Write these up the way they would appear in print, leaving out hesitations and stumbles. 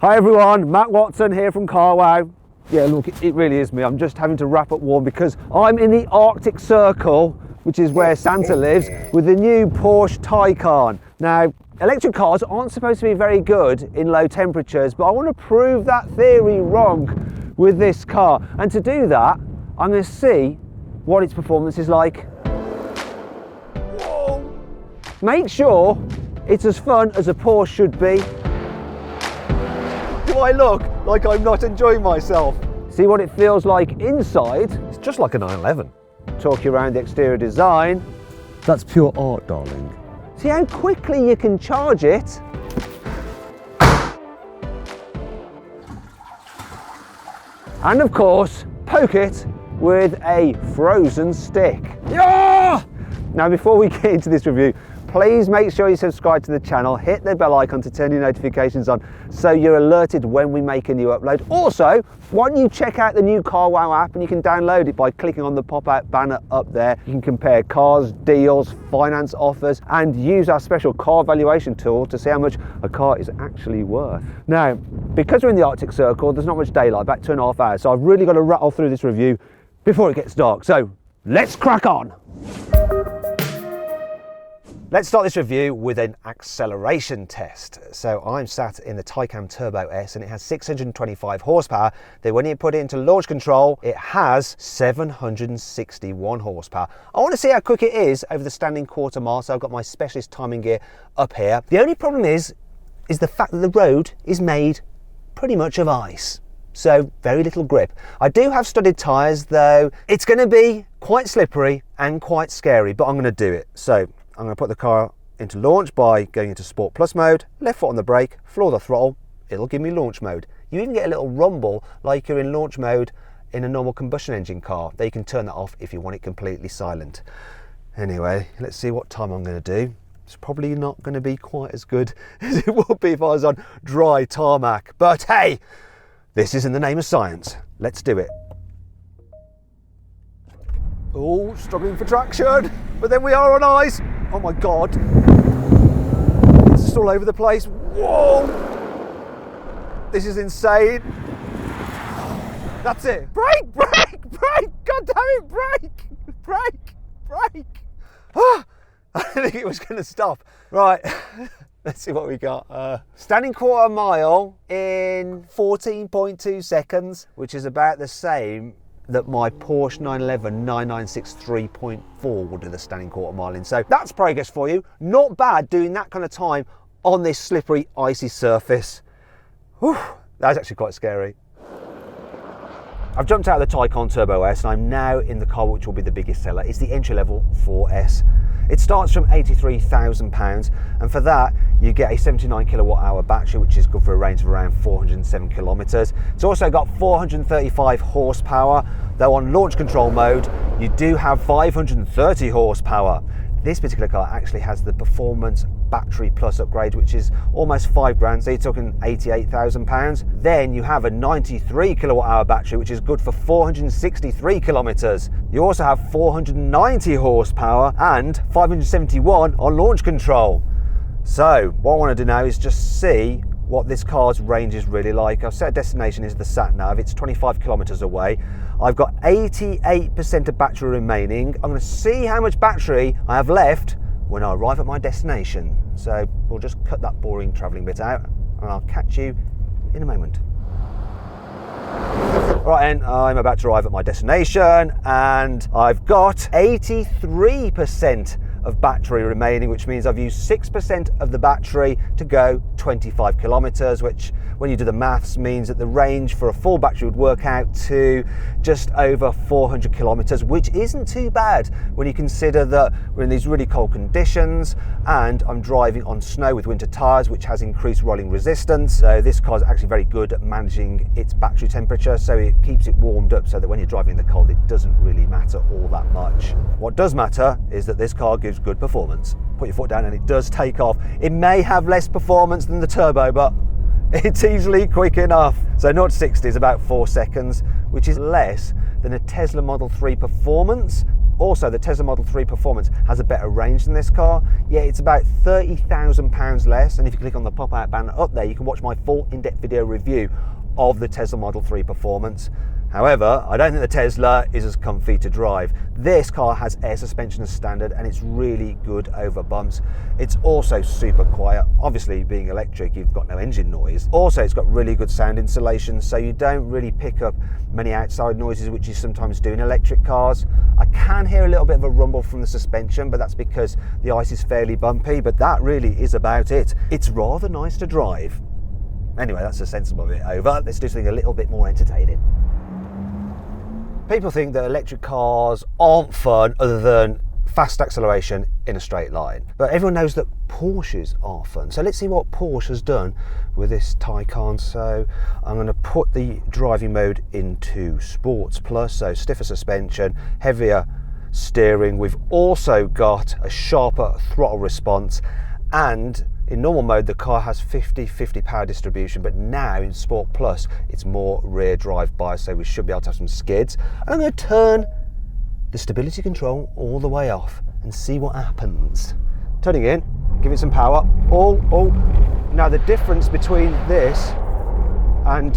Hi everyone, Matt Watson here from Carwow. Yeah, look, it really is me. I'm just having to wrap up warm because I'm in the Arctic Circle, which is where Santa lives, with the new Porsche Taycan. Now, electric cars aren't supposed to be very good in low temperatures, but I want to prove that theory wrong with this car. And to do that, I'm going to see what its performance is like. Whoa. Make sure it's as fun as a Porsche should be. Do I look like I'm not enjoying myself? See what it feels like inside. It's just like a 911. Talk you around the exterior design. That's pure art, darling. See how quickly you can charge it. And of course, poke it with a frozen stick. Yeah! Now before we get into this review, please make sure you subscribe to the channel, hit the bell icon to turn your notifications on so you're alerted when we make a new upload. Also, why don't you check out the new CarWow app, and you can download it by clicking on the pop-out banner up there. You can compare cars, deals, finance offers, and use our special car valuation tool to see how much a car is actually worth. Now, because we're in the Arctic Circle, there's not much daylight, about 2.5 hours, so I've really got to rattle through this review before it gets dark. So, let's crack on. Let's start this review with an acceleration test. So I'm sat in the Taycan Turbo S and it has 625 horsepower. Then when you put it into launch control, it has 761 horsepower. I want to see how quick it is over the standing quarter mile, so I've got my specialist timing gear up here. The only problem is the fact that the road is made pretty much of ice. So very little grip. I do have studded tyres though. It's going to be quite slippery and quite scary, but I'm going to do it. So I'm going to put the car into launch by going into Sport Plus mode, left foot on the brake, floor the throttle, it'll give me launch mode. You even get a little rumble like you're in launch mode in a normal combustion engine car. There you can turn that off if you want it completely silent. Anyway, let's see what time I'm going to do. It's probably not going to be quite as good as it would be if I was on dry tarmac. But hey, this is in the name of science. Let's do it. Oh, struggling for traction, but then we are on ice. Oh my God, it's just all over the place. Whoa, this is insane. That's it. Brake, brake, brake, God damn it, brake, brake, brake. Ah, I didn't think it was gonna stop. Right, let's see what we got. Standing quarter mile in 14.2 seconds, which is about the same that my Porsche 911 996 3.4 will do the standing quarter mile in. So that's progress for you. Not bad doing that kind of time on this slippery, icy surface. Whew, that was actually quite scary. I've jumped out of the Taycan Turbo S and I'm now in the car which will be the biggest seller. It's the entry-level 4S. It starts from £83,000, and for that you get a 79 kilowatt hour battery, which is good for a range of around 407 kilometers. It's also got 435 horsepower, though on launch control mode you do have 530 horsepower. This particular car actually has the Performance Battery Plus upgrade, which is almost £5,000, so you're talking £88,000. Then you have a 93 kilowatt hour battery, which is good for 463 kilometers. You also have 490 horsepower and 571 on launch control. So what I want to do now is just see what this car's range is really like. I've set a destination is the sat nav. It's 25 kilometers away. I've got 88% of battery remaining. I'm going to see how much battery I have left when I arrive at my destination. So we'll just cut that boring travelling bit out and I'll catch you in a moment. Right then, I'm about to arrive at my destination and I've got 83% of battery remaining, which means I've used 6% of the battery to go 25 kilometers, which when you do the maths means that the range for a full battery would work out to just over 400 kilometers, which isn't too bad when you consider that we're in these really cold conditions and I'm driving on snow with winter tires, which has increased rolling resistance. So this car is actually very good at managing its battery temperature, so it keeps it warmed up so that when you're driving in the cold, it doesn't really matter all that much. What does matter is that this car gives good performance. Put your foot down and it does take off. It may have less performance than the turbo, but it's easily quick enough. So 0 to 60 is about 4 seconds, which is less than a Tesla Model 3 Performance Also, the Tesla Model 3 Performance has a better range than this car. Yeah, it's about £30,000 less, and if you click on the pop-out banner up there, you can watch my full in-depth video review of the Tesla Model 3 Performance. However, I don't think the Tesla is as comfy to drive. This car has air suspension as standard, and it's really good over bumps. It's also super quiet. Obviously, being electric, you've got no engine noise. Also, it's got really good sound insulation, so you don't really pick up many outside noises, which you sometimes do in electric cars. I can hear a little bit of a rumble from the suspension, but that's because the ice is fairly bumpy, but that really is about it. It's rather nice to drive. Anyway, that's a sensible bit over. Let's do something a little bit more entertaining. People think that electric cars aren't fun other than fast acceleration in a straight line. But everyone knows that Porsches are fun. So let's see what Porsche has done with this Taycan. So I'm going to put the driving mode into Sports Plus, so stiffer suspension, heavier steering. We've also got a sharper throttle response, and in normal mode, the car has 50-50 power distribution, but now in Sport Plus, it's more rear drive bias, so we should be able to have some skids. I'm going to turn the stability control all the way off and see what happens. Turning in, give it some power. Oh. Now the difference between this and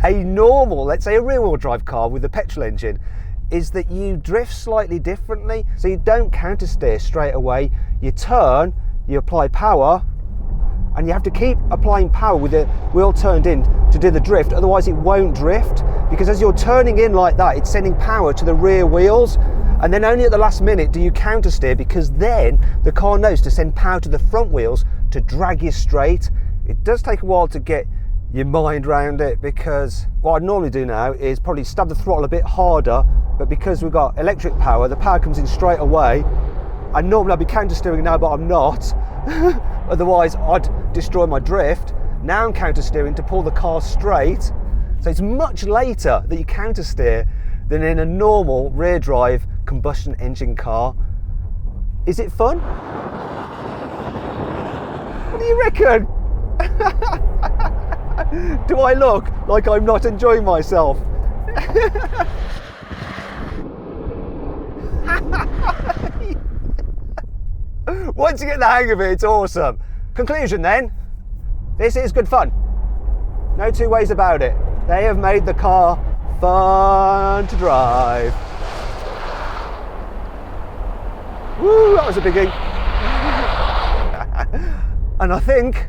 a normal, let's say a rear-wheel drive car with a petrol engine, is that you drift slightly differently. So you don't counter steer straight away. You turn, you apply power, and you have to keep applying power with the wheel turned in to do the drift, otherwise it won't drift, because as you're turning in like that, it's sending power to the rear wheels, and then only at the last minute do you counter steer, because then the car knows to send power to the front wheels to drag you straight. It does take a while to get your mind around it, because what I'd normally do now is probably stab the throttle a bit harder, but because we've got electric power, the power comes in straight away. And normally I'd be counter steering now, but I'm not. Otherwise I'd destroy my drift. Now I'm counter steering to pull the car straight. So it's much later that you counter steer than in a normal rear drive combustion engine car. Is it fun? What do you reckon? Do I look like I'm not enjoying myself? Once you get the hang of it, it's awesome. Conclusion then, this is good fun. No two ways about it. They have made the car fun to drive. Woo, that was a biggie. And I think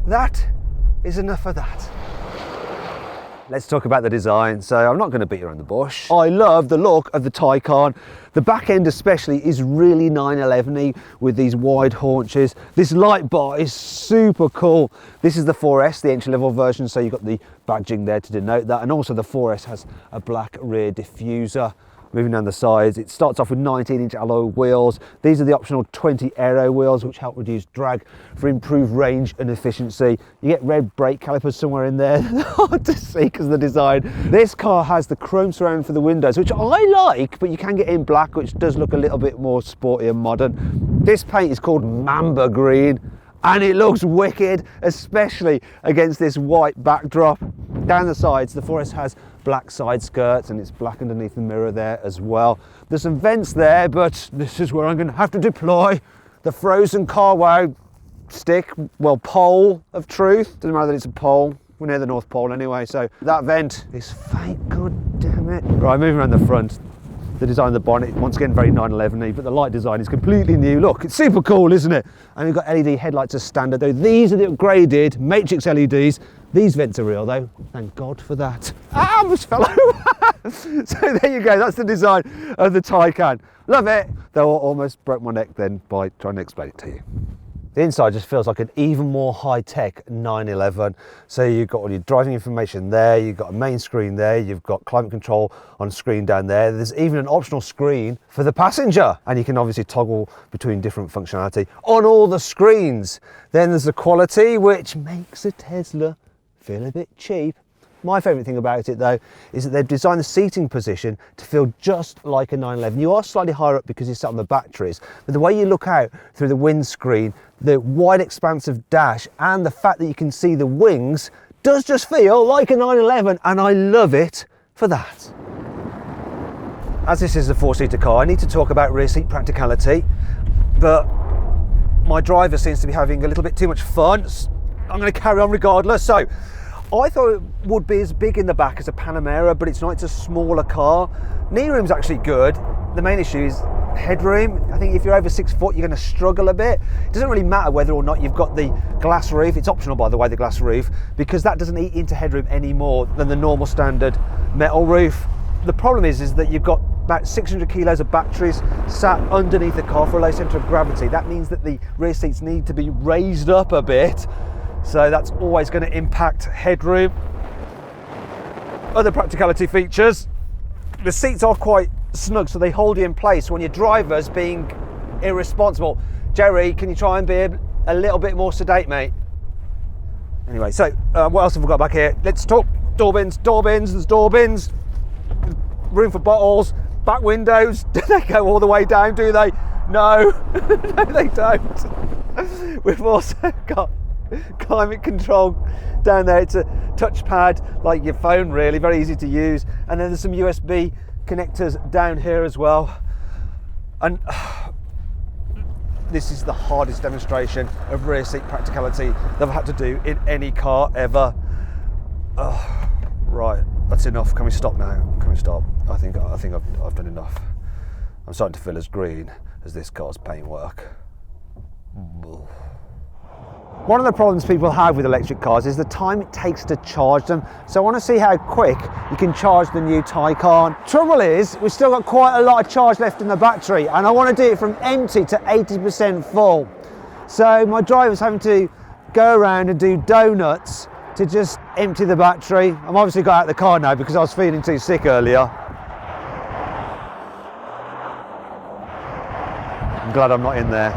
that is enough of that. Let's talk about the design. So I'm not going to beat around the bush. I love the look of the Taycan. The back end especially is really 911-y with these wide haunches. This light bar is super cool. This is the 4S, the entry-level version, so you've got the badging there to denote that. And also the 4S has a black rear diffuser. Moving down the sides, it starts off with 19-inch alloy wheels. These are the optional 20 aero wheels, which help reduce drag for improved range and efficiency. You get red brake calipers somewhere in there. They're hard to see because of the design. This car has the chrome surround for the windows, which I like, but you can get in black, which does look a little bit more sporty and modern. This paint is called Mamba Green, and it looks wicked, especially against this white backdrop. Down the sides, the 4S has black side skirts, and it's black underneath the mirror there as well. There's some vents there, but this is where I'm going to have to deploy the frozen carwow stick, well, pole of truth. Doesn't matter that it's a pole. We're near the North Pole anyway, so that vent is fake, god damn it. Right, moving around the front. The design of the bonnet, once again, very 911-y, but the light design is completely new. Look, it's super cool, isn't it? And we've got LED headlights as standard, though. These are the upgraded matrix LEDs. These vents are real, though. Thank God for that. Ah, I almost fell over. So there you go. That's the design of the Taycan. Love it. Though I almost broke my neck then by trying to explain it to you. The inside just feels like an even more high-tech 911. So you've got all your driving information there, you've got a main screen there, you've got climate control on screen down there. There's even an optional screen for the passenger, and you can obviously toggle between different functionality on all the screens. Then there's the quality, which makes a Tesla feel a bit cheap. My favourite thing about it, though, is that they've designed the seating position to feel just like a 911. You are slightly higher up because you're sat on the batteries, but the way you look out through the windscreen, the wide expansive dash, and the fact that you can see the wings does just feel like a 911, and I love it for that. As this is a 4-seater car, I need to talk about rear seat practicality, but my driver seems to be having a little bit too much fun. I'm going to carry on regardless. So I thought it would be as big in the back as a Panamera, but it's not. It's a smaller car. Knee room's actually good. The main issue is headroom. I think if you're over 6 foot, you're going to struggle a bit. It doesn't really matter whether or not you've got the glass roof. It's optional, by the way, the glass roof, because that doesn't eat into headroom any more than the normal standard metal roof. The problem is that you've got about 600 kilos of batteries sat underneath the car for a low centre of gravity. That means that the rear seats need to be raised up a bit. So that's always going to impact headroom. Other practicality features, the seats are quite snug, so they hold you in place when your driver's being irresponsible. Jerry, can you try and be a little bit more sedate, mate? Anyway, so what else have we got back here? Let's talk door bins. There's door bins, room for bottles, back windows. Do they go all the way down, do they? No, no they don't. We've also got climate control down there. It's a touchpad like your phone, really, very easy to use. And then there's some USB connectors down here as well. And this is the hardest demonstration of rear seat practicality that I've had to do in any car ever. Right, that's enough. Can we stop now? Can we stop? I think I've done enough. I'm starting to feel as green as this car's paintwork. One of the problems people have with electric cars is the time it takes to charge them. So I want to see how quick you can charge the new Taycan. Trouble is, we've still got quite a lot of charge left in the battery, and I want to do it from empty to 80% full. So my driver's having to go around and do donuts to just empty the battery. I'm obviously got out of the car now because I was feeling too sick earlier. I'm glad I'm not in there.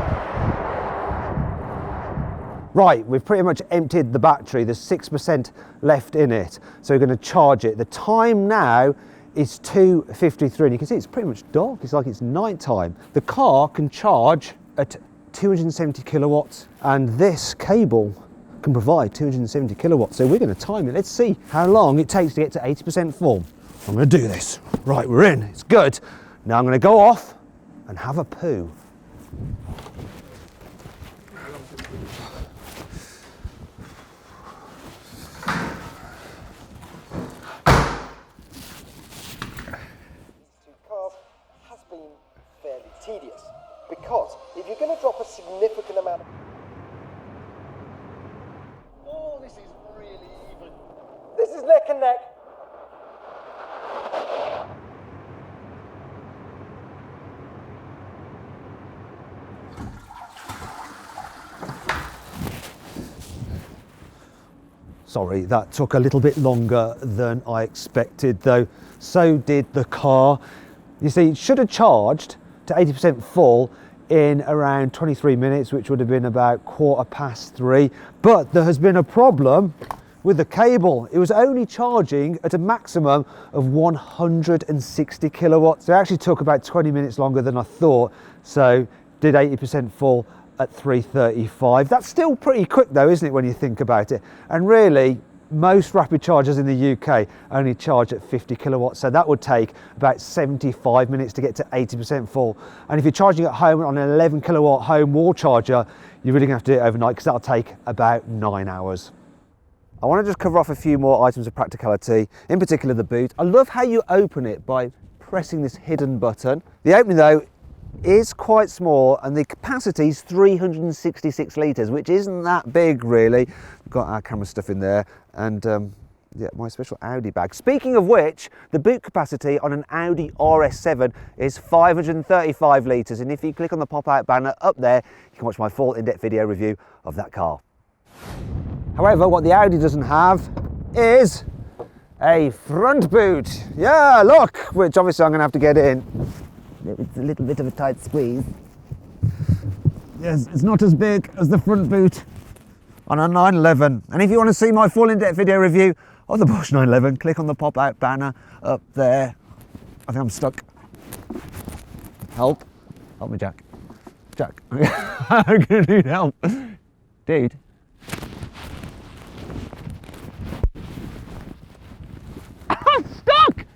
Right, we've pretty much emptied the battery. There's 6% left in it, so we're going to charge it. The time now is 2:53, and you can see it's pretty much dark. It's like it's night time. The car can charge at 270 kilowatts, and this cable can provide 270 kilowatts. So we're going to time it. Let's see how long it takes to get to 80% full. I'm going to do this. Right, we're in. It's good. Now I'm going to go off and have a poo. Tedious, because if you're going to drop a significant amount of... Oh, this is really even. This is neck and neck. Sorry, that took a little bit longer than I expected, though. So did the car. You see, it should have charged to 80% full in around 23 minutes, which would have been about 3:15. But there has been a problem with the cable. It was only charging at a maximum of 160 kilowatts. So it actually took about 20 minutes longer than I thought. So did 80% full at 3:35. That's still pretty quick though, isn't it, when you think about it? And really, most rapid chargers in the UK only charge at 50 kilowatts, so that would take about 75 minutes to get to 80% full. And if you're charging at home on an 11 kilowatt home wall charger, you're really going to have to do it overnight because that'll take about 9 hours. I want to just cover off a few more items of practicality, in particular the boot. I love how you open it by pressing this hidden button. The opening though is quite small, and the capacity is 366 litres, which isn't that big really. We've got our camera stuff in there, and yeah, my special Audi bag. Speaking of which, the boot capacity on an Audi RS7 is 535 litres, and if you click on the pop-out banner up there, you can watch my full in-depth video review of that car. However, what the Audi doesn't have is a front boot. Yeah, look, which obviously I'm going to have to get in. It's a little bit of a tight squeeze. Yes, it's not as big as the front boot on a 911. And if you want to see my full in-depth video review of the Porsche 911, click on the pop-out banner up there. I think I'm stuck. Help. Help me, Jack. Jack. I'm going to need help. Dude. I'm stuck!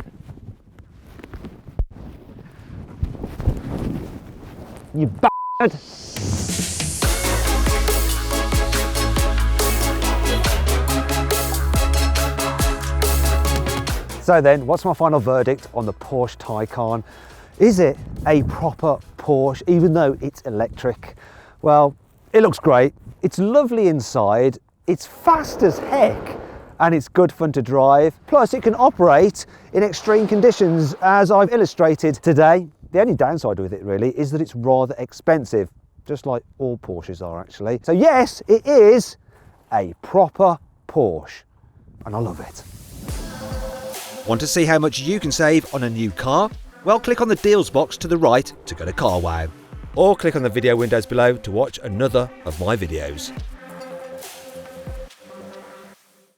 you bastard. So then, what's my final verdict on the Porsche Taycan? Is it a proper Porsche, even though it's electric? Well, it looks great. It's lovely inside. It's fast as heck. And it's good fun to drive. Plus, it can operate in extreme conditions, as I've illustrated today. The only downside with it, really, is that it's rather expensive, just like all Porsches are, actually. So yes, it is a proper Porsche, and I love it. Want to see how much you can save on a new car? Well, click on the deals box to the right to go to CarWow. Or click on the video windows below to watch another of my videos.